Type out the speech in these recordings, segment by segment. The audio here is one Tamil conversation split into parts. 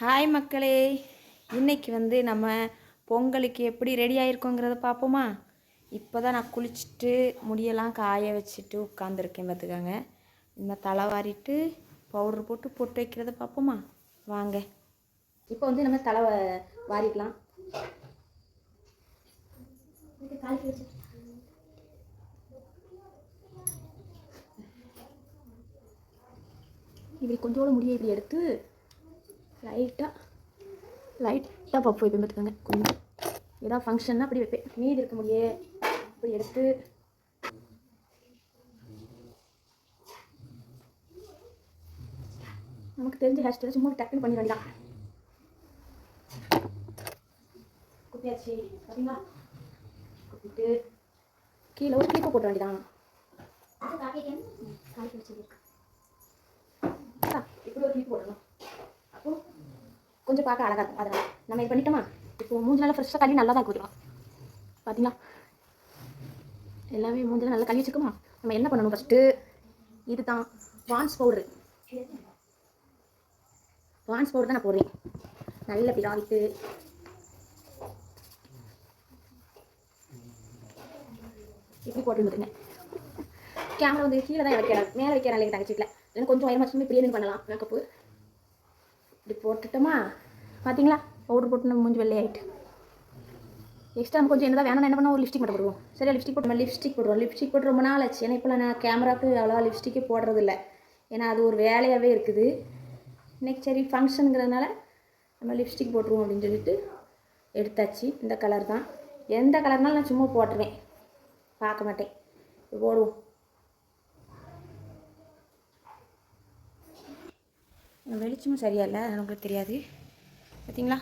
ஹாய் மக்களே, இன்றைக்கி நம்ம பொங்கலுக்கு எப்படி ரெடி ஆகிருக்கோங்கிறத பார்ப்போமா. இப்போ தான் நான் குளிச்சுட்டு முடியெல்லாம் காய வச்சுட்டு உட்காந்துருக்கேன் பார்த்துக்கோங்க. இந்த தலை வாரிட்டு பவுட்ரு போட்டு பொட்டு வைக்கிறத பார்ப்போமா வாங்க. இப்போ நம்ம தலை வாரிக்கலாம். இப்படி கொஞ்சோட முடியை இப்படி எடுத்து லைட்டாக பப்பு வைப்பேன் பார்த்துக்கோங்க. கொஞ்சம் ஏதாவது ஃபங்க்ஷன்னா அப்படி வைப்பேன். மீதி இருக்க முடியே இப்படி எடுத்து நமக்கு தெரிஞ்ச ஹேர் ஸ்டைல் சும்மா டக்குன்னு பண்ணி வேண்டாம். குப்பியாச்சு பார்த்தீங்களா. குப்பிட்டு கீழே ஒரு கிளிப்பை போட்ட வேண்டியதான். இப்படி ஒரு கிளிப்பு போடணும். அப்போ கொஞ்சம் பார்க்க அழகாக இருக்கும். அதனால் நம்ம இது பண்ணிட்டோமா. இப்போ மூஞ்சி நல்லா ஃப்ரெஷ்ஷாக கழுவி நல்லா தான் கொடுக்கலாம். பார்த்தீங்களா, எல்லாமே மூஞ்சில் நல்லா கழுவி வச்சுக்கோமா. நம்ம என்ன பண்ணணும் ஃபஸ்ட்டு, இது தான் பான்ஸ் பவுட்ரு. பான்ஸ் பவுடர் தான் நான் போடுறேன். நல்ல பிராவிட்டு இப்படி போட்டு வந்துருங்க. கேமரா கீழே தான் வைக்கிறாங்க, மேலே வைக்கிறாங்க இல்லைங்க தங்கச்சிக்கில். இல்லைன்னா கொஞ்சம் வயமாச்சும் இப்படியே பண்ணலாம். மேக்கப்பு இப்படி போட்டுட்டோமா. பார்த்தீங்களா, பவுடர் போட்டு நம்ம மூஞ்சி வெள்ளையாயிட்டு. எக்ஸ்ட்ரா நம்ம கொஞ்சம் என்னதான் வேணும் என்ன பண்ணால் ஒரு லிப்ஸ்டிக் மட்டும் போடுவோம். சரியா, லிப்ஸ்டிக் போட்டு லிப்ஸ்டிக் போட்டு ரொம்ப நாள் ஆச்சு. ஏன்னா இப்போ நான் கேமராவுக்கு அவ்வளோவா லிப்ஸ்டிக்கே போடுறதில்ல. ஏன்னா அது ஒரு வேலையாகவே இருக்குது. இன்றைக்கி சரி ஃபங்க்ஷனுங்கிறதுனால நம்ம லிப்ஸ்டிக் போட்டுருவோம் அப்படின்னு சொல்லிட்டு எடுத்தாச்சு. இந்த கலர் தான், எந்த கலர்னாலும் நான் சும்மா போட்டுருவேன், பார்க்க மாட்டேன். போடுவோம். வெளிச்சமும் சரியா இல்லை, அது உங்களுக்கு தெரியாது. பார்த்தீங்களா,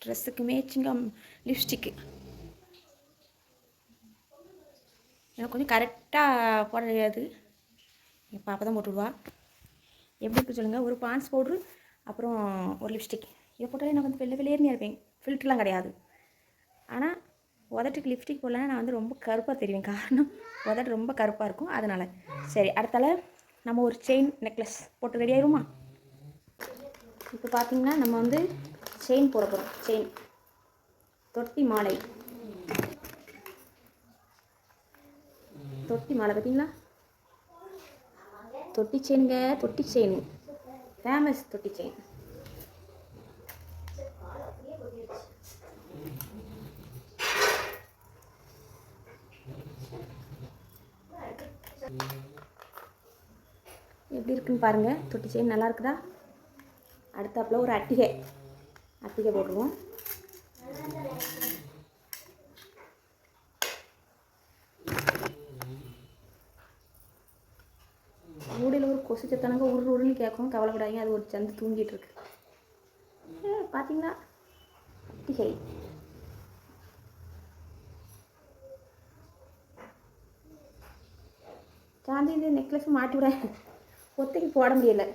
ட்ரெஸ்ஸுக்கு மேட்சிங்காக லிப்ஸ்டிக்கு எனக்கு கொஞ்சம் கரெக்டாக போட தெரியாது. என் பாப்பா தான் போட்டுவிடுவா. எப்படி இருக்கு சொல்லுங்கள். ஒரு பான்ஸ் பவுட்ரு, அப்புறம் ஒரு லிப்ஸ்டிக். இதை போட்டாலே நான் வெள்ளையேறியாக இருப்பேன். ஃபில்ட்ருலாம் கிடையாது. ஆனால் உதட்டுக்கு லிப்ஸ்டிக் போடலன்னா நான் ரொம்ப கருப்பாக தெரிவேன். காரணம் உதட்டு ரொம்ப கருப்பாக இருக்கும், அதனால். சரி, அடுத்தால நம்ம ஒரு செயின் நெக்லஸ் போட்டு ரெடி ஆயிடுமா. இப்போ பார்த்தீங்கன்னா நம்ம செயின் போட போகிறோம். செயின் தொட்டி மாலை பார்த்தீங்களா. தொட்டி செயினுங்க, தொட்டி செயின் ஃபேமஸ். தொட்டி செயின் எப்படி இருக்குன்னு பாருங்கள். தொட்டி செயின் நல்லா இருக்குதா. அடுத்தாப்புல ஒரு அட்டிகை போட்டுருவோம். மூடியில் ஒரு கொசு சத்தனங்க உருன்னு கேட்கும், கவலைப்படாதீங்க. அது ஒரு சந்து தூங்கிட்டு இருக்கு. பார்த்தீங்களா, அட்டிகை. சாந்தி இந்த நெக்லஸ் மாட்டி விட ஒத்தைக்கு போட முடியலை.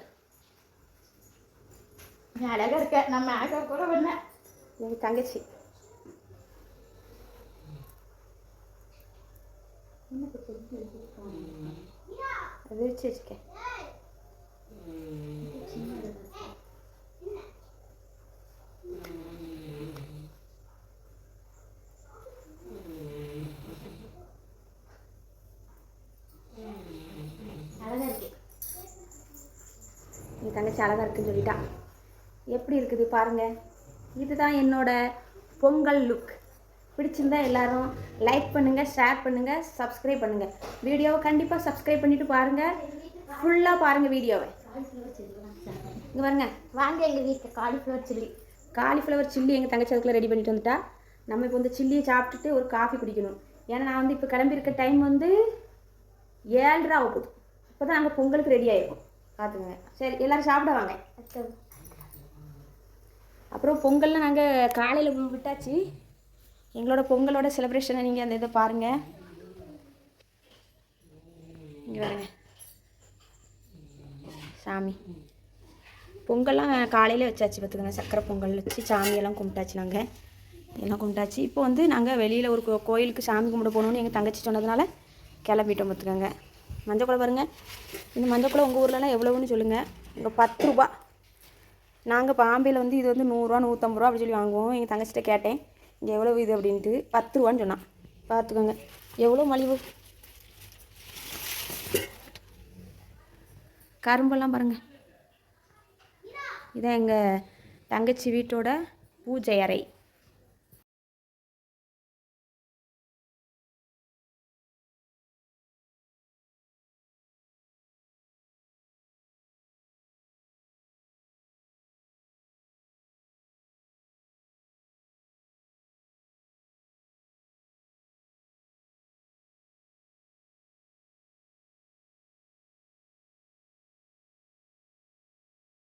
அழகாக இருக்க. நம்ம அழகாக கூட பண்ண எங்கள் தங்கச்சி அது விரிச்சு வச்சுக்க. அழகாக இருக்கு. என் தங்கச்சி அழகாக இருக்குன்னு சொல்லிட்டா. எப்படி இருக்குது பாருங்கள். இதுதான் என்னோட பொங்கல் லுக். பிடிச்சிருந்தா எல்லோரும் லைக் பண்ணுங்கள், ஷேர் பண்ணுங்கள், சப்ஸ்கிரைப் பண்ணுங்கள். வீடியோவை கண்டிப்பாக சப்ஸ்கிரைப் பண்ணிவிட்டு பாருங்கள். ஃபுல்லாக பாருங்கள் வீடியோவை. இங்கே பாருங்க, வாங்க எங்கள் வீட்டில் காலிஃப்ளவர் சில்லி எங்கள் தங்கச்சி அதுக்குள்ளே ரெடி பண்ணிட்டு வந்துட்டா. நம்ம இப்போ சில்லியை சாப்பிட்டுட்டு ஒரு காஃபி குடிக்கணும். ஏன்னா நான் இப்போ கிளம்பியிருக்க டைம் 7:30 ஆக போகுது. இப்போ தான் நாங்கள் பொங்கலுக்கு ரெடி ஆகிருக்கோம். பார்த்துக்கோங்க. சரி, எல்லோரும் சாப்பிட வாங்க. அப்புறம் பொங்கல்லாம் நாங்கள் காலையில் விட்டாச்சு. எங்களோட பொங்கலோட செலிப்ரேஷனை நீங்கள் அந்த இதை பாருங்கள். இங்கே பாருங்க, சாமி பொங்கல்லாம் காலையில் வச்சாச்சு பார்த்துக்கோங்க. சக்கரை பொங்கல் வச்சு சாமியெல்லாம் கும்பிட்டாச்சு. நாங்கள் எல்லாம் கும்பிட்டாச்சு. இப்போ நாங்கள் வெளியில் ஒரு கோயிலுக்கு சாமி கும்பிட போகணுன்னு எங்கள் தங்கச்சி சொன்னதுனால கிளம்பிட்டோம் பார்த்துக்கோங்க. மஞ்சள் குலை பாருங்கள். இந்த மஞ்சள் குலை உங்கள் ஊர்லலாம் எவ்வளோன்னு சொல்லுங்கள். இங்கே 10 ரூபா. நாங்கள் பாம்பேயில் வந்து இது வந்து 100 ரூபா 150 ரூபா அப்படி சொல்லி வாங்குவோம். எங்கள் தங்கச்சிட்ட கேட்டேன் இங்கே எவ்வளோ இது அப்படின்ட்டு. 10 ரூபான்னு சொன்னான். பார்த்துக்கோங்க எவ்வளோ மலிவு. கரும்பெல்லாம் பாருங்கள். இதான் எங்கள் தங்கச்சி வீட்டோட பூஜை அறை.